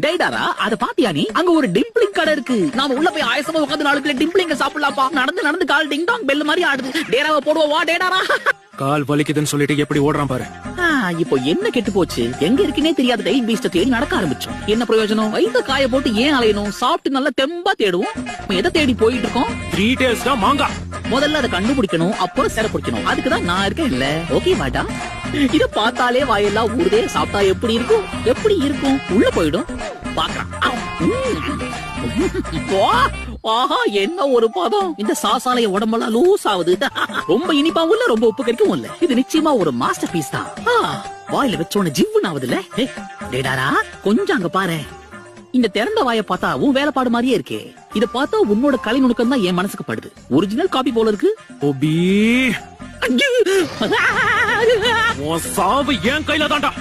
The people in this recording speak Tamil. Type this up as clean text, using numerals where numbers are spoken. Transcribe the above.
டேடாரா அத பாத்தியா நீ? அங்க ஒரு டிம்பிளிங் கடை இருக்கு. நாம உள்ள போய் ஆயசமா உட்கார்ந்து 4 பிளேட் டிம்பிளிங்க சாப்பிடலாம்ப்பா. நடந்து நடந்து கால் டிங் டாங் பெல் மாதிரி ஆடுது. டேடாவை போடுவா வா டேடாரா. கால் வலிக்குதுன்னு சொல்லிட்டு எப்படி ஓடுறான் பாரு. இப்போ என்ன கெட்டு போச்சு? எங்க இருக்குன்னே தெரியாத டைட் பீஸ்ட தேடி நடக்க ஆரம்பிச்சோம். என்ன பிரயோஜனம்? வயித்த காய போட்டு ஏன் அலையணும்? சாப்பிட்டு நல்லா தெம்பா தேடுவோம். எதை தேடி போயிட்டு இருக்கோம்? 3 டேல்ஸ் தான் மாங்கா. முதல்ல அதை கண்டுபிடிக்கணும், அப்புறம் சிற பிடிக்கணும். அதுக்குதான் நான் இருக்கேன் இல்ல. ஓகே வாடா. இத பார்த்தாலே வாயெல்லாம் ஊறுதே. சாப்பிட்டா எப்படி இருக்கும்? எப்படி இருக்கும்? உள்ள போயிடும். பாக்கலாம். ஆஹா என்ன ஒரு பதம். இந்த சாசாலைய உடம்பெல்லாம் லூஸ் ஆகுது. ரொம்ப இனிப்பாவும் இல்ல, ரொம்ப உப்பு கறிக்கும் இல்ல. இது நிச்சயமா ஒரு மாஸ்டர் பீஸ் தான். வாயில வச்சோன்னு ஜிவ்வுன்னு ஆகுதுல்ல. டேடாரா கொஞ்சம் அங்க பாரு. இந்த திறந்த வாயை பார்த்தா உன் வேலைப்பாடு மாதிரியே இருக்கே. இத பார்த்தா உன்னோட கலை நுணுக்கம் தான் என் மனசுக்கு படுது. ஒரிஜினல் காப்பி போல இருக்கு. ஓபி உன் சாவு என் கையில தான்டா.